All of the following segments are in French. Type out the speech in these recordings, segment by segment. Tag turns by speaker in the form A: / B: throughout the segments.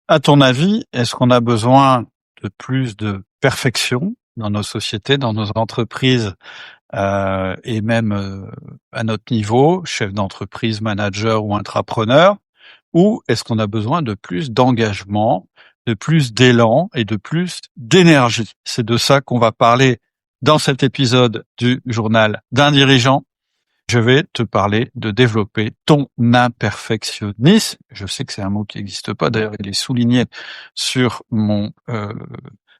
A: À ton avis, est-ce qu'on a besoin de plus de perfection dans nos sociétés, dans nos entreprises, et même, à notre niveau, chef d'entreprise, manager ou intrapreneur? Ou est-ce qu'on a besoin de plus d'engagement, de plus d'élan et de plus d'énergie? C'est de ça qu'on va parler dans cet épisode du journal d'un dirigeant. Je vais te parler de développer ton imperfectionnisme. Je sais que c'est un mot qui n'existe pas. D'ailleurs, il est souligné sur mon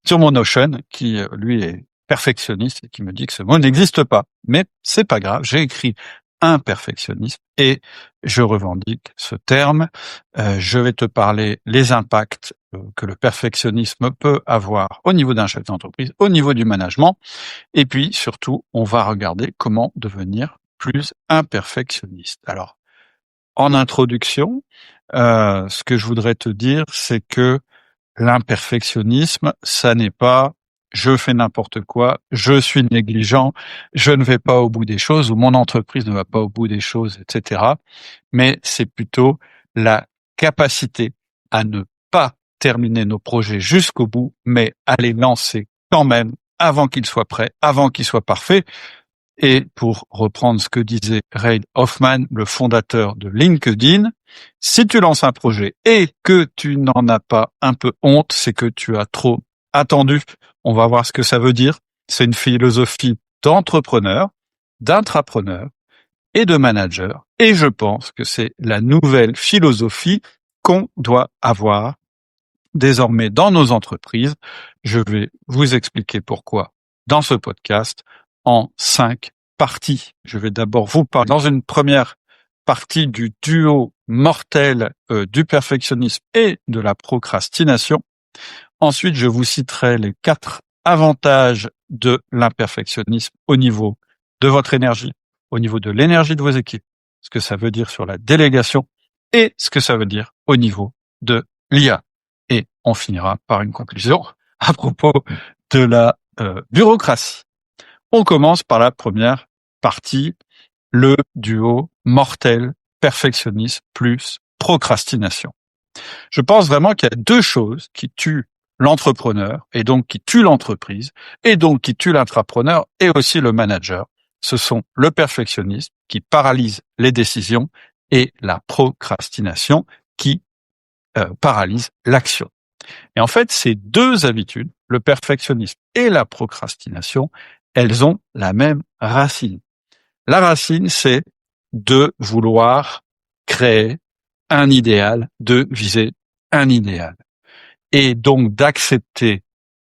A: Notion, qui lui est perfectionniste et qui me dit que ce mot n'existe pas. Mais c'est pas grave. J'ai écrit imperfectionnisme et je revendique ce terme. Je vais te parler les impacts que le perfectionnisme peut avoir au niveau d'un chef d'entreprise, au niveau du management. Et puis, surtout, on va regarder comment devenir plus imperfectionniste. Alors, en introduction, ce que je voudrais te dire, c'est que l'imperfectionnisme, ça n'est pas je fais n'importe quoi, je suis négligent, je ne vais pas au bout des choses ou mon entreprise ne va pas au bout des choses, etc. Mais c'est plutôt la capacité à ne pas terminer nos projets jusqu'au bout, mais à les lancer quand même avant qu'ils soient prêts, avant qu'ils soient parfaits. Et pour reprendre ce que disait Reid Hoffman, le fondateur de LinkedIn, si tu lances un projet et que tu n'en as pas un peu honte, c'est que tu as trop attendu. On va voir ce que ça veut dire. C'est une philosophie d'entrepreneur, d'intrapreneur et de manager. Et je pense que c'est la nouvelle philosophie qu'on doit avoir désormais dans nos entreprises. Je vais vous expliquer pourquoi dans ce podcast en 5 parties. Je vais d'abord vous parler dans une première partie du duo mortel du perfectionnisme et de la procrastination. Ensuite, je vous citerai les 4 avantages de l'imperfectionnisme au niveau de votre énergie, au niveau de l'énergie de vos équipes, ce que ça veut dire sur la délégation et ce que ça veut dire au niveau de l'IA. Et on finira par une conclusion à propos de la bureaucratie. On commence par la première partie, le duo mortel perfectionnisme plus procrastination. Je pense vraiment qu'il y a 2 choses qui tuent l'entrepreneur et donc qui tuent l'entreprise et donc qui tuent l'intrapreneur et aussi le manager. Ce sont le perfectionnisme qui paralyse les décisions et la procrastination qui paralyse l'action. Et en fait, ces 2 habitudes, le perfectionnisme et la procrastination, elles ont la même racine. La racine, c'est de vouloir créer un idéal, de viser un idéal. Et donc d'accepter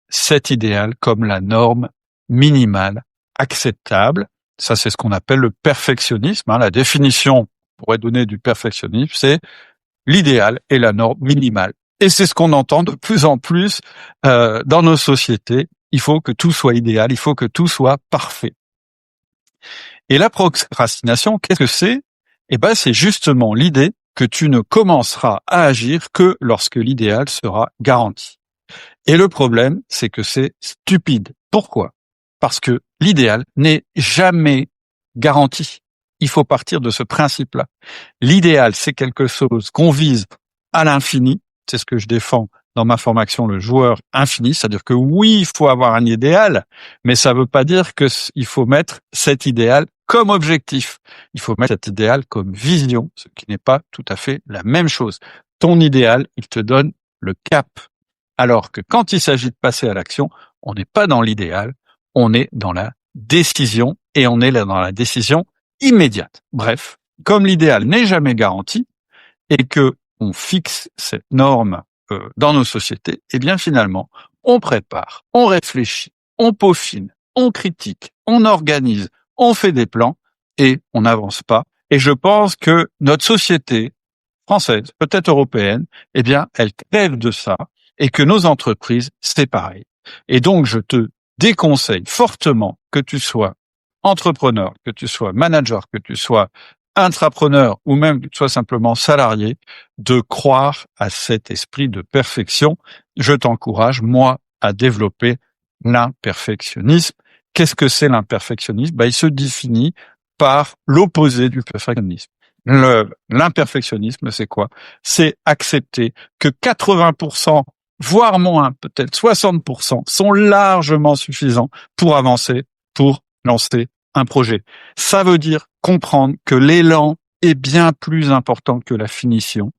A: cet idéal comme la norme minimale acceptable. Ça, c'est ce qu'on appelle le perfectionnisme. La définition qu'on pourrait donner du perfectionnisme, c'est l'idéal et la norme minimale. Et c'est ce qu'on entend de plus en plus dans nos sociétés. Il faut que tout soit idéal, il faut que tout soit parfait. Et la procrastination, qu'est-ce que c'est? Eh ben, c'est justement l'idée que tu ne commenceras à agir que lorsque l'idéal sera garanti. Et le problème, c'est que c'est stupide. Pourquoi? Parce que l'idéal n'est jamais garanti. Il faut partir de ce principe-là. L'idéal, c'est quelque chose qu'on vise à l'infini. C'est ce que je défends dans ma formation, le joueur infini. C'est-à-dire que oui, il faut avoir un idéal, mais ça ne veut pas dire qu'il faut mettre cet idéal comme objectif. Il faut mettre cet idéal comme vision, ce qui n'est pas tout à fait la même chose. Ton idéal, il te donne le cap. Alors que quand il s'agit de passer à l'action, on n'est pas dans l'idéal, on est dans la décision et on est là dans la décision immédiate. Bref, comme l'idéal n'est jamais garanti et que on fixe cette norme dans nos sociétés, eh bien finalement, on prépare, on réfléchit, on peaufine, on critique, on organise, on fait des plans et on n'avance pas. Et je pense que notre société française, peut-être européenne, eh bien, elle crève de ça et que nos entreprises, c'est pareil. Et donc, je te déconseille fortement que tu sois entrepreneur, que tu sois manager, que tu sois intrapreneur ou même que tu sois simplement salarié, de croire à cet esprit de perfection. Je t'encourage, moi, à développer l'imperfectionnisme. Qu'est-ce que c'est l'imperfectionnisme? Il se définit par l'opposé du perfectionnisme. L'imperfectionnisme, c'est quoi? C'est accepter que 80%, voire moins, peut-être 60%, sont largement suffisants pour avancer, pour lancer un projet. Ça veut dire comprendre que l'élan est bien plus important que la finition.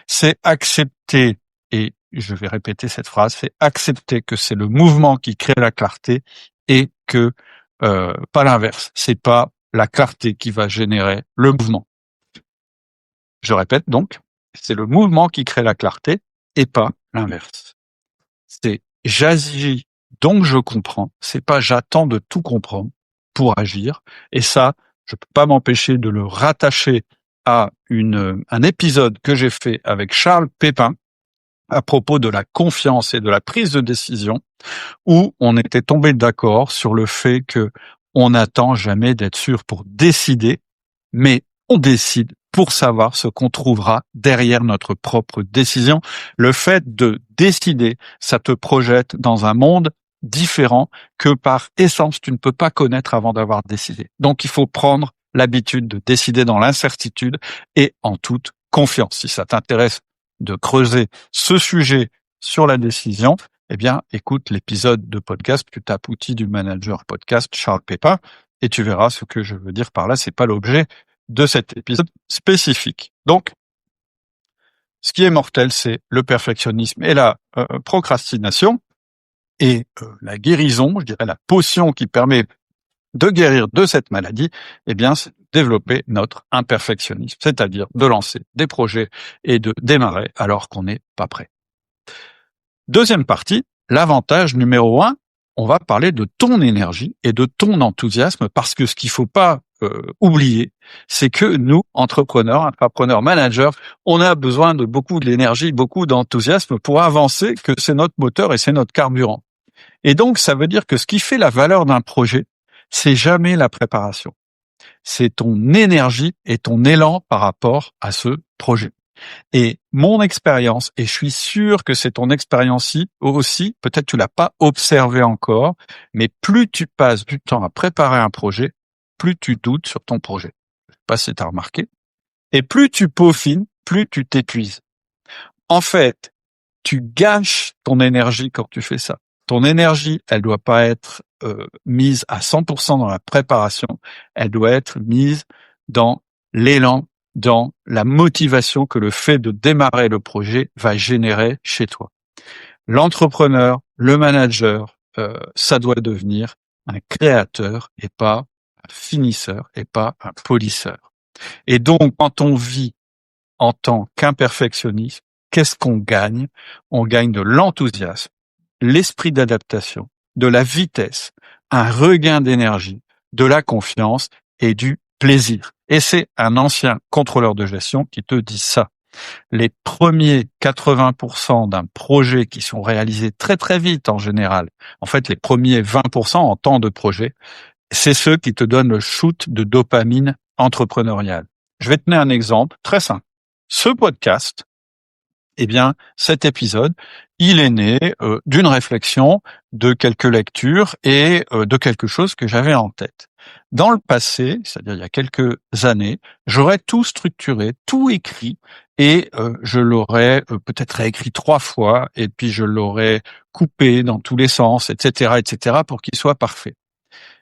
A: C'est accepter, et je vais répéter cette phrase, c'est accepter que c'est le mouvement qui crée la clarté et que pas l'inverse. C'est pas la clarté qui va générer le mouvement. Je répète donc, c'est le mouvement qui crée la clarté et pas l'inverse. C'est j'agis donc je comprends. C'est pas j'attends de tout comprendre pour agir. Et ça, je peux pas m'empêcher de le rattacher à un épisode que j'ai fait avec Charles Pépin à propos de la confiance et de la prise de décision, où on était tombé d'accord sur le fait que on n'attend jamais d'être sûr pour décider, mais on décide pour savoir ce qu'on trouvera derrière notre propre décision. Le fait de décider, ça te projette dans un monde différent que par essence tu ne peux pas connaître avant d'avoir décidé. Donc il faut prendre l'habitude de décider dans l'incertitude et en toute confiance. Si ça t'intéresse de creuser ce sujet sur la décision, eh bien, écoute l'épisode de podcast, tu tapes outils du manager podcast Charles Pépin et tu verras ce que je veux dire par là. C'est pas l'objet de cet épisode spécifique. Donc, ce qui est mortel, c'est le perfectionnisme et la procrastination et la guérison, je dirais la potion qui permet de guérir de cette maladie, eh bien, c'est de développer notre imperfectionnisme, c'est-à-dire de lancer des projets et de démarrer alors qu'on n'est pas prêt. Deuxième partie, l'avantage numéro 1, on va parler de ton énergie et de ton enthousiasme parce que ce qu'il faut pas oublier, c'est que nous, entrepreneurs, intrapreneurs, managers, on a besoin de beaucoup d'énergie, beaucoup d'enthousiasme pour avancer, que c'est notre moteur et c'est notre carburant. Et donc, ça veut dire que ce qui fait la valeur d'un projet, c'est jamais la préparation. C'est ton énergie et ton élan par rapport à ce projet. Et mon expérience, et je suis sûr que c'est ton expérience aussi, peut-être tu l'as pas observé encore, mais plus tu passes du temps à préparer un projet, plus tu doutes sur ton projet. Je sais pas si tu as remarqué. Et plus tu peaufines, plus tu t'épuises. En fait, tu gâches ton énergie quand tu fais ça. Ton énergie, elle doit pas être mise à 100% dans la préparation, elle doit être mise dans l'élan, dans la motivation que le fait de démarrer le projet va générer chez toi. L'entrepreneur, le manager, ça doit devenir un créateur et pas un finisseur et pas un polisseur. Et donc, quand on vit en tant qu'imperfectionniste, qu'est-ce qu'on gagne? On gagne de l'enthousiasme, l'esprit d'adaptation, de la vitesse, un regain d'énergie, de la confiance et du plaisir. Et c'est un ancien contrôleur de gestion qui te dit ça. Les premiers 80% d'un projet qui sont réalisés très très vite en général, en fait les premiers 20% en temps de projet, c'est ceux qui te donnent le shoot de dopamine entrepreneuriale. Je vais te donner un exemple très simple. Ce podcast, eh bien, cet épisode, il est né d'une réflexion, de quelques lectures et de quelque chose que j'avais en tête. Dans le passé, c'est-à-dire il y a quelques années, j'aurais tout structuré, tout écrit et je l'aurais peut-être réécrit 3 fois et puis je l'aurais coupé dans tous les sens, etc., pour qu'il soit parfait.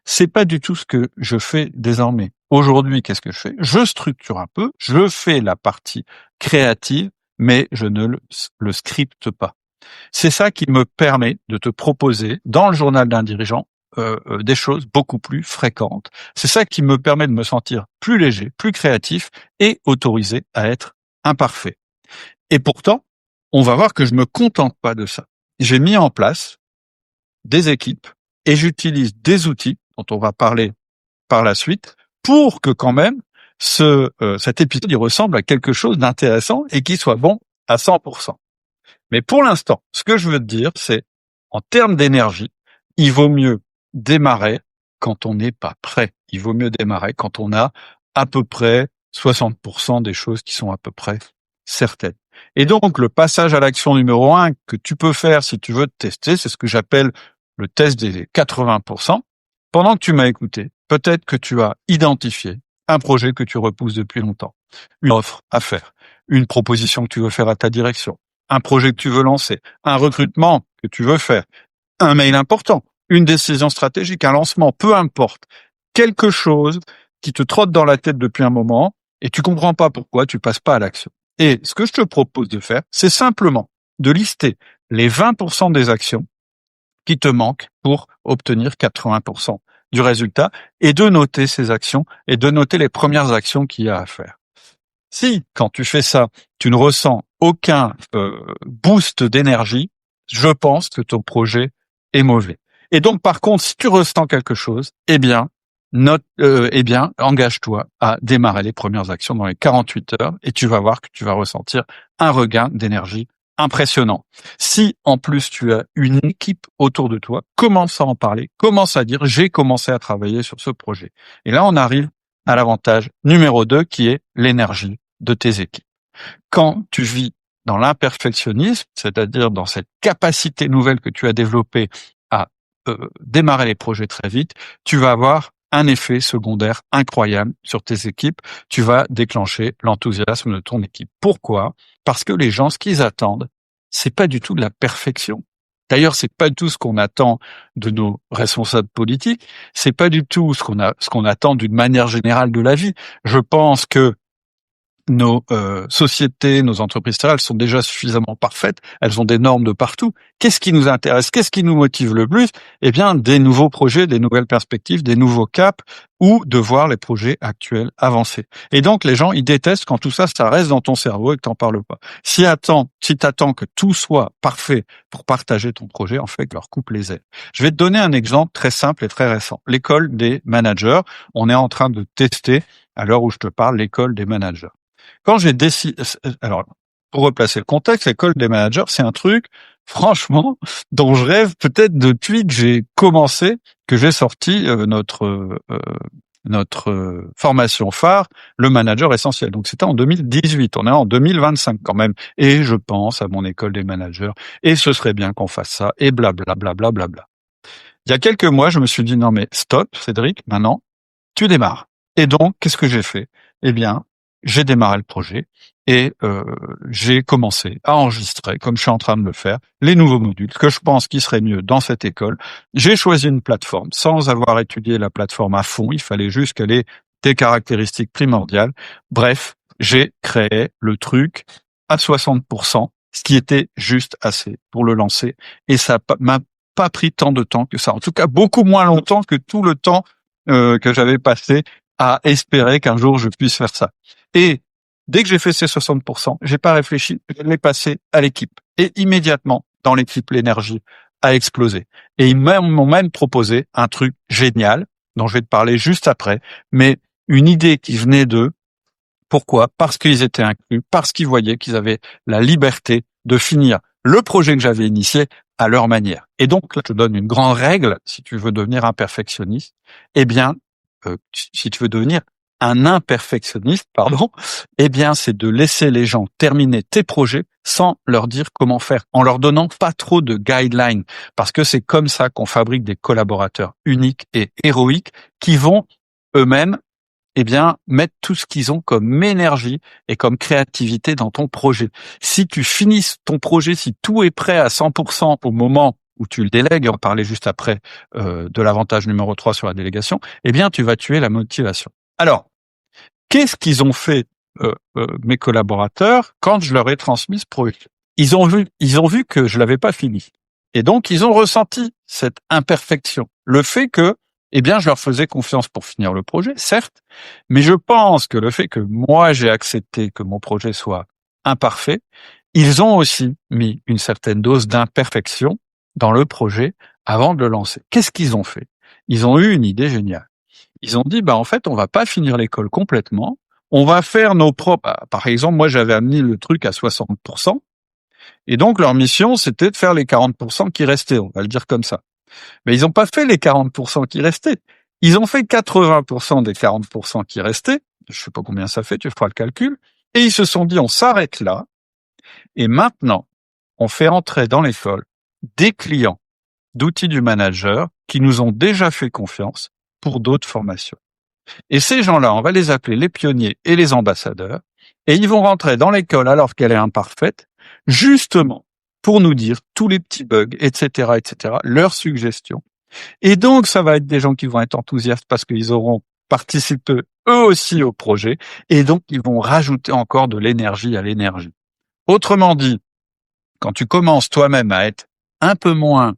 A: C'est pas du tout ce que je fais désormais. Aujourd'hui, qu'est-ce que je fais? Je structure un peu, je fais la partie créative, mais je ne le scripte pas. C'est ça qui me permet de te proposer dans le journal d'un dirigeant des choses beaucoup plus fréquentes. C'est ça qui me permet de me sentir plus léger, plus créatif et autorisé à être imparfait. Et pourtant, on va voir que je me contente pas de ça. J'ai mis en place des équipes et j'utilise des outils dont on va parler par la suite pour que quand même cet épisode il ressemble à quelque chose d'intéressant et qui soit bon à 100%. Mais pour l'instant, ce que je veux te dire, c'est en termes d'énergie, il vaut mieux démarrer quand on n'est pas prêt. Il vaut mieux démarrer quand on a à peu près 60% des choses qui sont à peu près certaines. Et donc, le passage à l'action numéro 1 que tu peux faire si tu veux te tester, c'est ce que j'appelle le test des 80%. Pendant que tu m'as écouté, peut-être que tu as identifié un projet que tu repousses depuis longtemps, une offre à faire, une proposition que tu veux faire à ta direction, un projet que tu veux lancer, un recrutement que tu veux faire, un mail important, une décision stratégique, un lancement, peu importe, quelque chose qui te trotte dans la tête depuis un moment et tu comprends pas pourquoi tu passes pas à l'action. Et ce que je te propose de faire, c'est simplement de lister les 20% des actions qui te manquent pour obtenir 80% du résultat et de noter ces actions et de noter les premières actions qu'il y a à faire. Si, quand tu fais ça, tu ne ressens aucun boost d'énergie, je pense que ton projet est mauvais. Et donc, par contre, si tu ressens quelque chose, engage-toi à démarrer les premières actions dans les 48 heures et tu vas voir que tu vas ressentir un regain d'énergie impressionnant. Si, en plus, tu as une équipe autour de toi, commence à en parler, commence à dire, j'ai commencé à travailler sur ce projet. Et là, on arrive à l'avantage numéro 2 qui est l'énergie de tes équipes. Quand tu vis dans l'imperfectionnisme, c'est-à-dire dans cette capacité nouvelle que tu as développée à démarrer les projets très vite, tu vas avoir un effet secondaire incroyable sur tes équipes. Tu vas déclencher l'enthousiasme de ton équipe. Pourquoi ? Parce que les gens, ce qu'ils attendent, c'est pas du tout de la perfection. D'ailleurs, c'est pas du tout ce qu'on attend de nos responsables politiques. C'est pas du tout ce qu'on attend d'une manière générale de la vie. Je pense que nos sociétés, nos entreprises, elles sont déjà suffisamment parfaites, elles ont des normes de partout. Qu'est-ce qui nous intéresse? Qu'est-ce qui nous motive le plus? Eh bien, des nouveaux projets, des nouvelles perspectives, des nouveaux caps, ou de voir les projets actuels avancer. Et donc, les gens, ils détestent quand tout ça, ça reste dans ton cerveau et que t'en parles pas. Si t'attends que tout soit parfait pour partager ton projet, en fait, leur coupe les ailes. Je vais te donner un exemple très simple et très récent. L'école des managers. On est en train de tester, à l'heure où je te parle, l'école des managers. Quand j'ai décidé, alors, pour replacer le contexte, l'école des managers, c'est un truc, franchement, dont je rêve peut-être depuis que j'ai commencé, que j'ai sorti notre formation phare, le manager essentiel. Donc c'était en 2018, on est en 2025 quand même. Et je pense à mon école des managers, et ce serait bien qu'on fasse ça, et blablabla, blablabla. Il y a quelques mois, je me suis dit, non mais stop, Cédric, maintenant, tu démarres. Et donc, qu'est-ce que j'ai fait? Eh bien, j'ai démarré le projet et j'ai commencé à enregistrer, comme je suis en train de le faire, les nouveaux modules que je pense qu'il serait mieux dans cette école. J'ai choisi une plateforme sans avoir étudié la plateforme à fond. Il fallait juste qu'elle ait des caractéristiques primordiales. Bref, j'ai créé le truc à 60%, ce qui était juste assez pour le lancer. Et ça m'a pas pris tant de temps que ça. En tout cas, beaucoup moins longtemps que tout le temps que j'avais passé à espérer qu'un jour je puisse faire ça. Et dès que j'ai fait ces 60%, j'ai pas réfléchi, je l'ai passé à l'équipe. Et immédiatement, dans l'équipe, l'énergie a explosé. Et ils m'ont même proposé un truc génial, dont je vais te parler juste après, mais une idée qui venait d'eux. Pourquoi ? Parce qu'ils étaient inclus, parce qu'ils voyaient qu'ils avaient la liberté de finir le projet que j'avais initié à leur manière. Et donc, là, je te donne une grande règle, si tu veux devenir un perfectionniste, eh bien, si tu veux devenir un imperfectionniste, eh bien, c'est de laisser les gens terminer tes projets sans leur dire comment faire, en leur donnant pas trop de guidelines, parce que c'est comme ça qu'on fabrique des collaborateurs uniques et héroïques qui vont eux-mêmes eh bien, mettre tout ce qu'ils ont comme énergie et comme créativité dans ton projet. Si tu finis ton projet, si tout est prêt à 100% au moment où tu le délègues, on va parler juste après de l'avantage numéro 3 sur la délégation, eh bien, tu vas tuer la motivation. Alors, qu'est-ce qu'ils ont fait mes collaborateurs quand je leur ai transmis ce projet ? Ils ont vu que je l'avais pas fini. Et donc, ils ont ressenti cette imperfection. Le fait que eh bien, je leur faisais confiance pour finir le projet, certes, mais je pense que le fait que moi, j'ai accepté que mon projet soit imparfait, ils ont aussi mis une certaine dose d'imperfection dans le projet avant de le lancer. Qu'est-ce qu'ils ont fait ? Ils ont eu une idée géniale. Ils ont dit, en fait, on va pas finir l'école complètement, on va faire nos propres... Par exemple, moi, j'avais amené le truc à 60%, et donc leur mission, c'était de faire les 40% qui restaient, on va le dire comme ça. Mais ils n'ont pas fait les 40% qui restaient. Ils ont fait 80% des 40% qui restaient. Je sais pas combien ça fait, tu feras le calcul. Et ils se sont dit, on s'arrête là. Et maintenant, on fait entrer dans l'école des clients d'outils du manager qui nous ont déjà fait confiance pour d'autres formations. Et ces gens-là, on va les appeler les pionniers et les ambassadeurs, et ils vont rentrer dans l'école alors qu'elle est imparfaite, justement pour nous dire tous les petits bugs, etc., leurs suggestions. Et donc, ça va être des gens qui vont être enthousiastes parce qu'ils auront participé eux aussi au projet, et donc ils vont rajouter encore de l'énergie à l'énergie. Autrement dit, quand tu commences toi-même à être un peu moins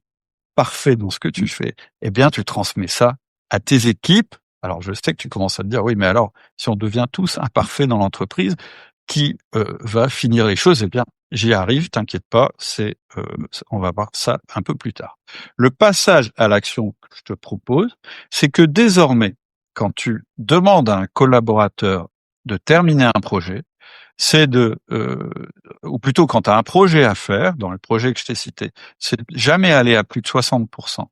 A: parfait dans ce que tu fais, eh bien, tu transmets ça à tes équipes. Alors, je sais que tu commences à te dire, oui, mais alors, si on devient tous imparfaits dans l'entreprise, qui va finir les choses? Eh bien, j'y arrive, t'inquiète pas, on va voir ça un peu plus tard. Le passage à l'action que je te propose, c'est que désormais, quand tu demandes à un collaborateur de terminer un projet, c'est ou plutôt quand tu as un projet à faire, dans le projet que je t'ai cité, c'est jamais aller à plus de 60%.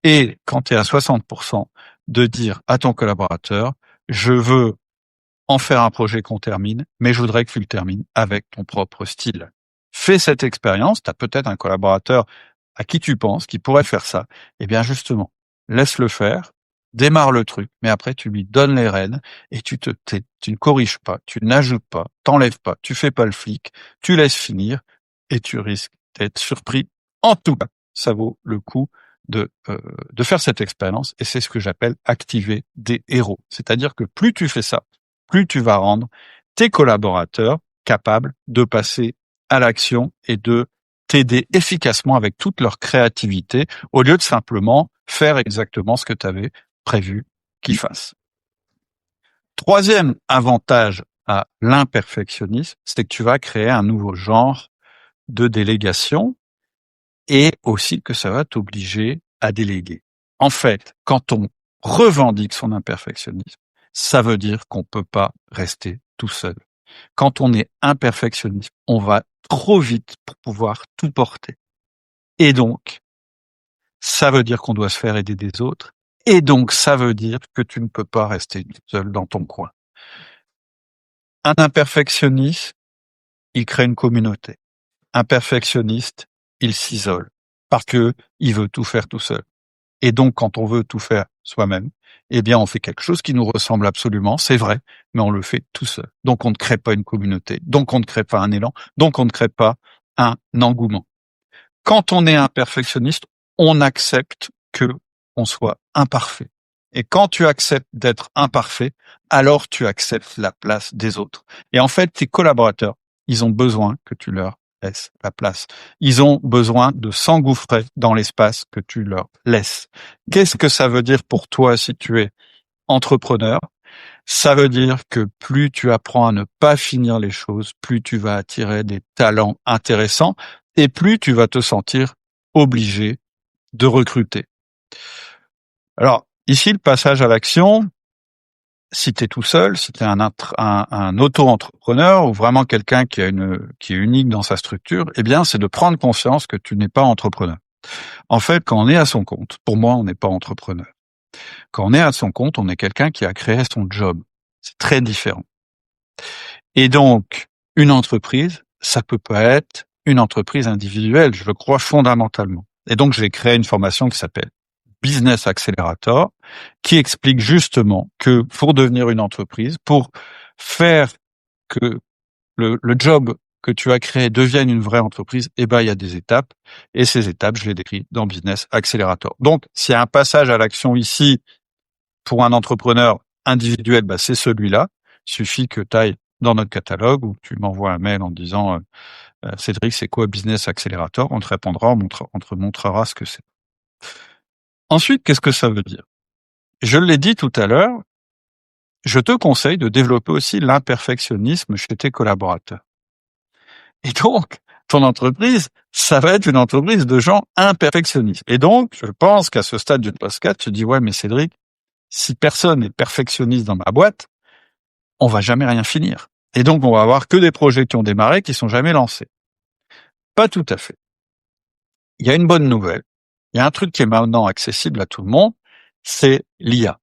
A: Et quand tu es à 60%, de dire à ton collaborateur, je veux en faire un projet qu'on termine, mais je voudrais que tu le termines avec ton propre style. Fais cette expérience, tu as peut-être un collaborateur à qui tu penses qui pourrait faire ça. Eh bien justement, laisse-le faire, démarre le truc, mais après tu lui donnes les rênes et tu ne corriges pas, tu n'ajoutes pas, t'enlèves pas, tu fais pas le flic, tu laisses finir et tu risques d'être surpris. En tout cas, ça vaut le coup de faire cette expérience et c'est ce que j'appelle activer des héros. C'est-à-dire que plus tu fais ça, plus tu vas rendre tes collaborateurs capables de passer à l'action et de t'aider efficacement avec toute leur créativité au lieu de simplement faire exactement ce que tu avais prévu qu'ils fassent. Troisième avantage à l'imperfectionnisme, c'est que tu vas créer un nouveau genre de délégation et aussi que ça va t'obliger à déléguer. En fait, quand on revendique son imperfectionnisme, ça veut dire qu'on peut pas rester tout seul. Quand on est imperfectionniste, on va trop vite pour pouvoir tout porter. Et donc, ça veut dire qu'on doit se faire aider des autres. Et donc, ça veut dire que tu ne peux pas rester tout seul dans ton coin. Un imperfectionniste, il crée une communauté. Un perfectionniste, il s'isole parce que il veut tout faire tout seul. Et donc, quand on veut tout faire soi-même, eh bien, on fait quelque chose qui nous ressemble absolument, c'est vrai, mais on le fait tout seul. Donc, on ne crée pas une communauté, donc on ne crée pas un élan, donc on ne crée pas un engouement. Quand on est un perfectionniste, on accepte que on soit imparfait. Et quand tu acceptes d'être imparfait, alors tu acceptes la place des autres. Et en fait, tes collaborateurs, ils ont besoin que tu leur laisses la place. Ils ont besoin de s'engouffrer dans l'espace que tu leur laisses. Qu'est-ce que ça veut dire pour toi si tu es entrepreneur? Ça veut dire que plus tu apprends à ne pas finir les choses, plus tu vas attirer des talents intéressants et plus tu vas te sentir obligé de recruter. Alors, ici, le passage à l'action, si tu es tout seul, si tu es un auto-entrepreneur ou vraiment quelqu'un qui est unique dans sa structure, eh bien, c'est de prendre conscience que tu n'es pas entrepreneur. En fait, quand on est à son compte, pour moi, on n'est pas entrepreneur. Quand on est à son compte, on est quelqu'un qui a créé son job. C'est très différent. Et donc, une entreprise, ça peut pas être une entreprise individuelle, je le crois fondamentalement. Et donc, j'ai créé une formation qui s'appelle Business Accelerator, qui explique justement que pour devenir une entreprise, pour faire que le job que tu as créé devienne une vraie entreprise, eh ben, il y a des étapes. Et ces étapes, je les décris dans Business Accelerator. Donc, s'il y a un passage à l'action ici pour un entrepreneur individuel, bah, c'est celui-là. Il suffit que tu ailles dans notre catalogue ou tu m'envoies un mail en disant Cédric, c'est quoi Business Accelerator? On te répondra, on te montrera ce que c'est. Ensuite, qu'est-ce que ça veut dire? Je l'ai dit tout à l'heure, je te conseille de développer aussi l'imperfectionnisme chez tes collaborateurs. Et donc, ton entreprise, ça va être une entreprise de gens imperfectionnistes. Et donc, je pense qu'à ce stade du podcast, tu te dis, ouais, mais Cédric, si personne n'est perfectionniste dans ma boîte, on va jamais rien finir. Et donc, on va avoir que des projets qui ont démarré, qui sont jamais lancés. Pas tout à fait. Il y a une bonne nouvelle. Il y a un truc qui est maintenant accessible à tout le monde, c'est l'IA.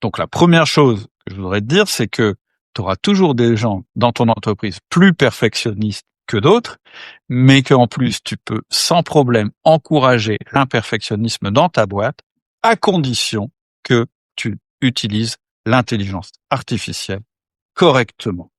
A: Donc, la première chose que je voudrais te dire, c'est que tu auras toujours des gens dans ton entreprise plus perfectionnistes que d'autres, mais qu'en plus, tu peux sans problème encourager l'imperfectionnisme dans ta boîte, à condition que tu utilises l'intelligence artificielle correctement.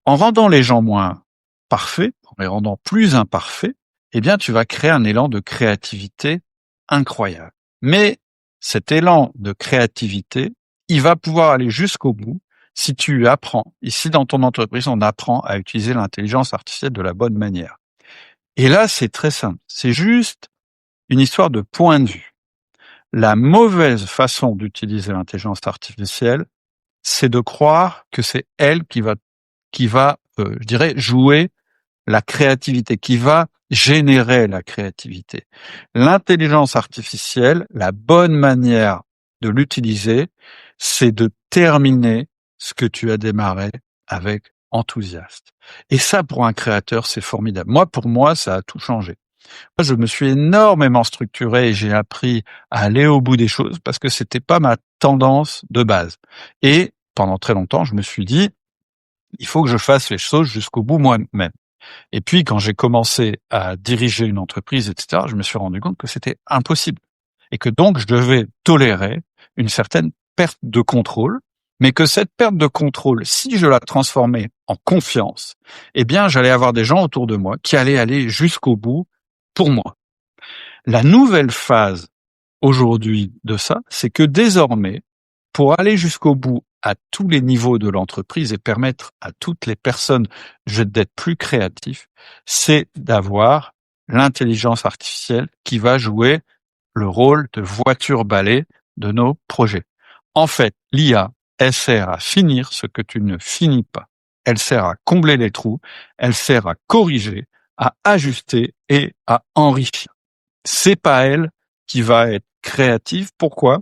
A: En rendant les gens moins parfaits, en les rendant plus imparfaits, eh bien, tu vas créer un élan de créativité incroyable. Mais cet élan de créativité, il va pouvoir aller jusqu'au bout si tu apprends, ici dans ton entreprise, on apprend à utiliser l'intelligence artificielle de la bonne manière. Et là, c'est très simple. C'est juste une histoire de point de vue. La mauvaise façon d'utiliser l'intelligence artificielle, c'est de croire que c'est elle qui va, je dirais, jouer la créativité, qui va générer la créativité. L'intelligence artificielle, la bonne manière de l'utiliser, c'est de terminer ce que tu as démarré avec enthousiasme. Et ça, pour un créateur, c'est formidable. Pour moi, ça a tout changé. Moi, je me suis énormément structuré et j'ai appris à aller au bout des choses parce que c'était pas ma tendance de base. Et pendant très longtemps, je me suis dit, il faut que je fasse les choses jusqu'au bout moi-même. Et puis, quand j'ai commencé à diriger une entreprise, etc., je me suis rendu compte que c'était impossible. Et que donc, je devais tolérer une certaine perte de contrôle, mais que cette perte de contrôle, si je la transformais en confiance, eh bien, j'allais avoir des gens autour de moi qui allaient aller jusqu'au bout pour moi. La nouvelle phase aujourd'hui de ça, c'est que désormais, pour aller jusqu'au bout à tous les niveaux de l'entreprise et permettre à toutes les personnes d'être plus créatifs, c'est d'avoir l'intelligence artificielle qui va jouer le rôle de voiture-balai de nos projets. En fait, l'IA, elle sert à finir ce que tu ne finis pas. Elle sert à combler les trous, elle sert à corriger, à ajuster et à enrichir. C'est pas elle qui va être créative. Pourquoi?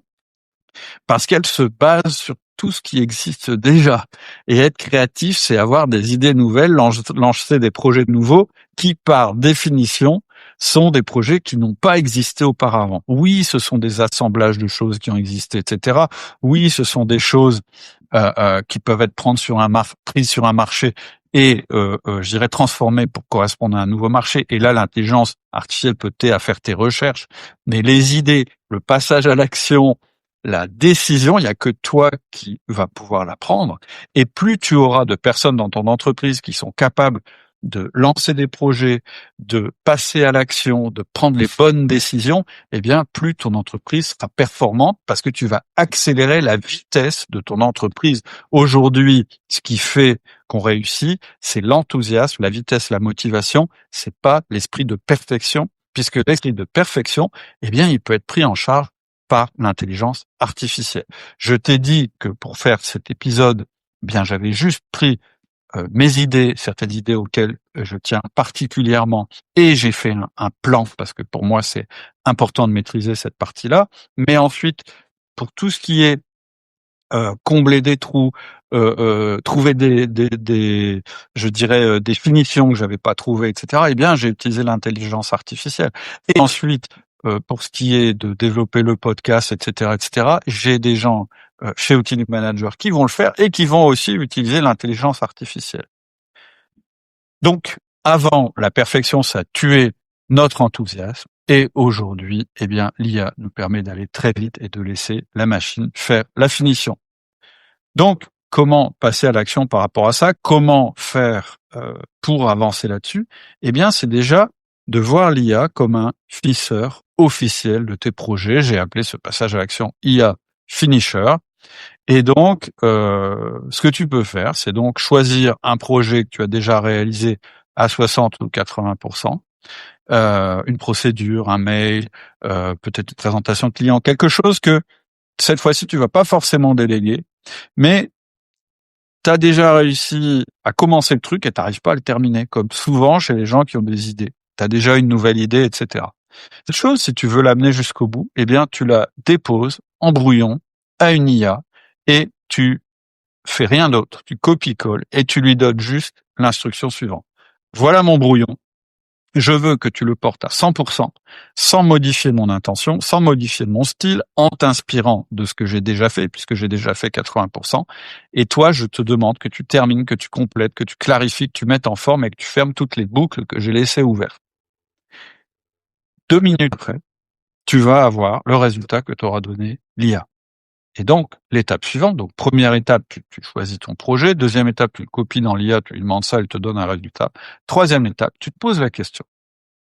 A: Parce qu'elle se base sur tout ce qui existe déjà. Et être créatif, c'est avoir des idées nouvelles, lancer des projets nouveaux qui, par définition, sont des projets qui n'ont pas existé auparavant. Oui, ce sont des assemblages de choses qui ont existé, etc. Oui, ce sont des choses qui peuvent être prises sur un marché et, je dirais, transformées pour correspondre à un nouveau marché. Et là, l'intelligence artificielle peut t'aider à faire tes recherches. Mais les idées, le passage à l'action, la décision, il n'y a que toi qui vas pouvoir la prendre. Et plus tu auras de personnes dans ton entreprise qui sont capables de lancer des projets, de passer à l'action, de prendre les bonnes décisions, eh bien, plus ton entreprise sera performante parce que tu vas accélérer la vitesse de ton entreprise. Aujourd'hui, ce qui fait qu'on réussit, c'est l'enthousiasme, la vitesse, la motivation. C'est pas l'esprit de perfection, puisque l'esprit de perfection, eh bien, il peut être pris en charge par l'intelligence artificielle. Je t'ai dit que pour faire cet épisode, eh bien, j'avais juste pris mes idées, certaines idées auxquelles je tiens particulièrement, et j'ai fait un plan parce que pour moi c'est important de maîtriser cette partie-là. Mais ensuite, pour tout ce qui est combler des trous, trouver je dirais des finitions que j'avais pas trouvées, etc. Eh bien, j'ai utilisé l'intelligence artificielle. Et ensuite, pour ce qui est de développer le podcast, etc., j'ai des gens chez Outlook Manager qui vont le faire et qui vont aussi utiliser l'intelligence artificielle. Donc, avant, la perfection, ça tuait notre enthousiasme. Et aujourd'hui, eh bien, l'IA nous permet d'aller très vite et de laisser la machine faire la finition. Donc, comment passer à l'action par rapport à ça? Comment faire pour avancer là-dessus? Eh bien, c'est déjà de voir l'IA comme un finisseur officiel de tes projets. J'ai appelé ce passage à l'action IA Finisher. Et donc, ce que tu peux faire, c'est donc choisir un projet que tu as déjà réalisé à 60 ou 80%, une procédure, un mail, peut-être une présentation client, quelque chose que cette fois-ci tu vas pas forcément déléguer, mais tu as déjà réussi à commencer le truc et t'arrives pas à le terminer, comme souvent chez les gens qui ont des idées. Tu as déjà une nouvelle idée, etc. Cette chose, si tu veux l'amener jusqu'au bout, eh bien, tu la déposes en brouillon à une IA et tu fais rien d'autre. Tu copies-colles et tu lui donnes juste l'instruction suivante. Voilà mon brouillon. Je veux que tu le portes à 100%, sans modifier mon intention, sans modifier mon style, en t'inspirant de ce que j'ai déjà fait, puisque j'ai déjà fait 80%. Et toi, je te demande que tu termines, que tu complètes, que tu clarifies, que tu mettes en forme et que tu fermes toutes les boucles que j'ai laissées ouvertes. 2 minutes après, tu vas avoir le résultat que t'aura donné l'IA. Et donc, l'étape suivante, donc première étape, tu choisis ton projet. Deuxième étape, tu le copies dans l'IA, tu lui demandes ça, elle te donne un résultat. Troisième étape, tu te poses la question.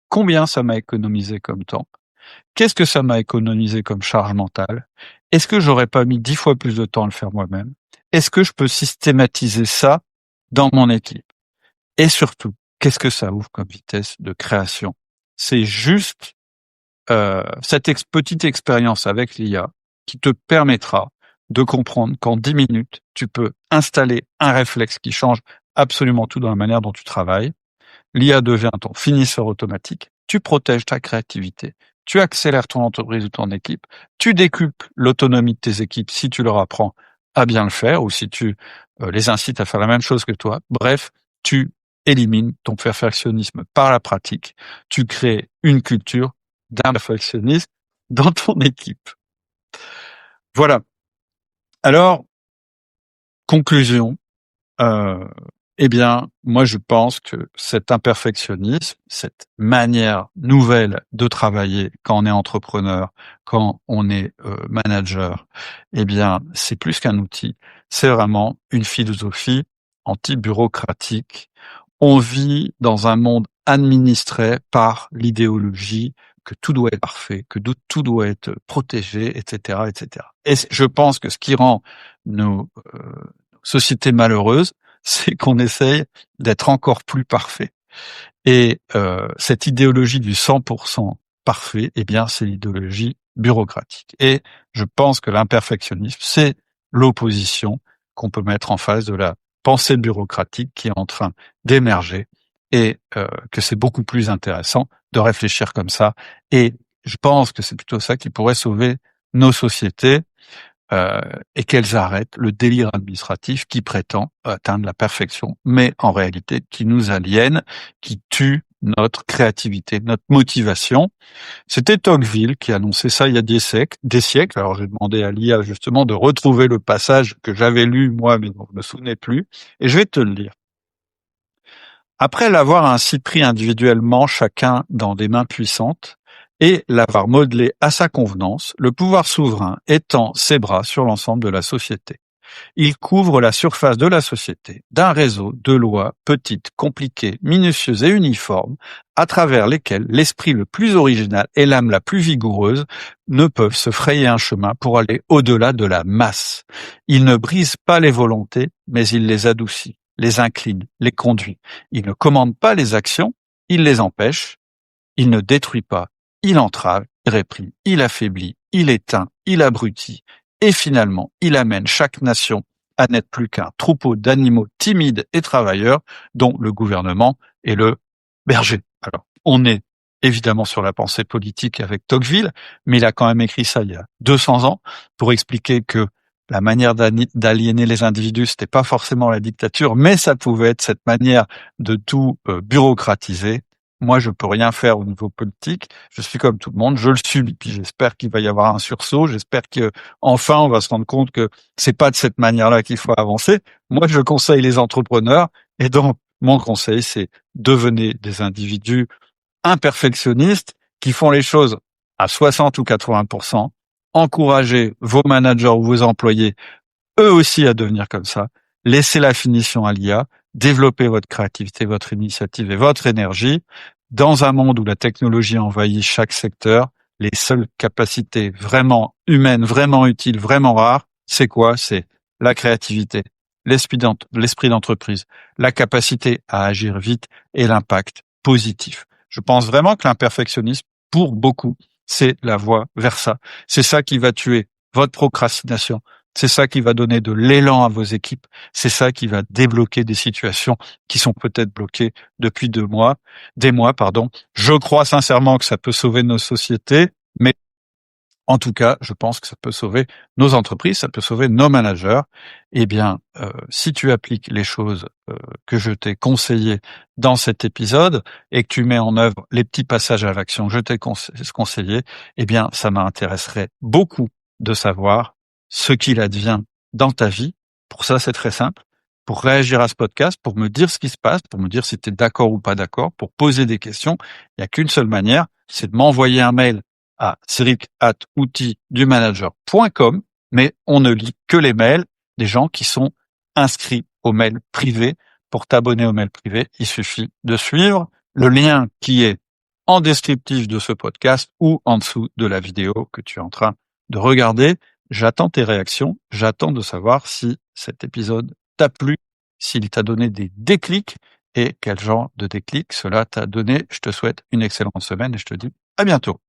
A: Combien ça m'a économisé comme temps? Qu'est-ce que ça m'a économisé comme charge mentale? Est-ce que j'aurais pas mis 10 fois plus de temps à le faire moi-même? Est-ce que je peux systématiser ça dans mon équipe? Et surtout, qu'est-ce que ça ouvre comme vitesse de création? C'est juste cette petite expérience avec l'IA qui te permettra de comprendre qu'en 10 minutes, tu peux installer un réflexe qui change absolument tout dans la manière dont tu travailles. L'IA devient ton finisseur automatique. Tu protèges ta créativité. Tu accélères ton entreprise ou ton équipe. Tu décuples l'autonomie de tes équipes si tu leur apprends à bien le faire ou si tu les incites à faire la même chose que toi. Bref, tu élimines ton perfectionnisme par la pratique. Tu crées une culture d'un perfectionnisme dans ton équipe. Voilà. Alors, conclusion, eh bien, moi, je pense que cet imperfectionnisme, cette manière nouvelle de travailler quand on est entrepreneur, quand on est manager, eh bien, c'est plus qu'un outil. C'est vraiment une philosophie anti-bureaucratique. On vit dans un monde administré par l'idéologie que tout doit être parfait, que tout doit être protégé, etc., etc. Et je pense que ce qui rend nos sociétés malheureuses, c'est qu'on essaye d'être encore plus parfait. Et cette idéologie du 100% parfait, eh bien, c'est l'idéologie bureaucratique. Et je pense que l'imperfectionnisme, c'est l'opposition qu'on peut mettre en face de la pensée bureaucratique qui est en train d'émerger et que c'est beaucoup plus intéressant de réfléchir comme ça. Et je pense que c'est plutôt ça qui pourrait sauver nos sociétés et qu'elles arrêtent le délire administratif qui prétend atteindre la perfection, mais en réalité qui nous aliène, qui tue notre créativité, notre motivation. C'était Tocqueville qui annonçait ça il y a des siècles. Alors j'ai demandé à l'IA justement de retrouver le passage que j'avais lu moi, mais dont je me souvenais plus, et je vais te le lire. Après l'avoir ainsi pris individuellement chacun dans des mains puissantes, et l'avoir modelé à sa convenance, le pouvoir souverain étend ses bras sur l'ensemble de la société. Il couvre la surface de la société d'un réseau de lois petites, compliquées, minutieuses et uniformes, à travers lesquelles l'esprit le plus original et l'âme la plus vigoureuse ne peuvent se frayer un chemin pour aller au-delà de la masse. Il ne brise pas les volontés, mais il les adoucit, les incline, les conduit. Il ne commande pas les actions, il les empêche. Il ne détruit pas, il entrave, il réprime, il affaiblit, il éteint, il abrutit, et finalement, il amène chaque nation à n'être plus qu'un troupeau d'animaux timides et travailleurs dont le gouvernement est le berger. Alors, on est évidemment sur la pensée politique avec Tocqueville, mais il a quand même écrit ça il y a 200 ans pour expliquer que la manière d'aliéner les individus, c'était pas forcément la dictature, mais ça pouvait être cette manière de tout bureaucratiser. Moi, je peux rien faire au niveau politique. Je suis comme tout le monde, je le subis. Puis j'espère qu'il va y avoir un sursaut. J'espère que enfin on va se rendre compte que c'est pas de cette manière-là qu'il faut avancer. Moi, je conseille les entrepreneurs, et donc mon conseil, c'est devenez des individus imperfectionnistes qui font les choses à 60 ou 80%. Encouragez vos managers ou vos employés eux aussi à devenir comme ça. Laissez la finition à l'IA, développez votre créativité, votre initiative et votre énergie. Dans un monde où la technologie envahit chaque secteur, les seules capacités vraiment humaines, vraiment utiles, vraiment rares, c'est quoi? C'est la créativité, l'esprit d'entreprise, la capacité à agir vite et l'impact positif. Je pense vraiment que l'imperfectionnisme, pour beaucoup, c'est la voie vers ça. C'est ça qui va tuer votre procrastination. C'est ça qui va donner de l'élan à vos équipes. C'est ça qui va débloquer des situations qui sont peut-être bloquées depuis des mois. Je crois sincèrement que ça peut sauver nos sociétés, mais en tout cas, je pense que ça peut sauver nos entreprises, ça peut sauver nos managers. Eh bien, si tu appliques les choses que je t'ai conseillées dans cet épisode et que tu mets en œuvre les petits passages à l'action que je t'ai conseillés, eh bien, ça m'intéresserait beaucoup de savoir ce qu'il advient dans ta vie. Pour ça, c'est très simple. Pour réagir à ce podcast, pour me dire ce qui se passe, pour me dire si tu es d'accord ou pas d'accord, pour poser des questions, il n'y a qu'une seule manière, c'est de m'envoyer un mail à ceric@outildumanager.com, mais on ne lit que les mails des gens qui sont inscrits au mail privé. Pour t'abonner au mail privé, il suffit de suivre le lien qui est en descriptif de ce podcast ou en dessous de la vidéo que tu es en train de regarder. J'attends tes réactions, j'attends de savoir si cet épisode t'a plu, s'il t'a donné des déclics et quel genre de déclic cela t'a donné. Je te souhaite une excellente semaine et je te dis à bientôt.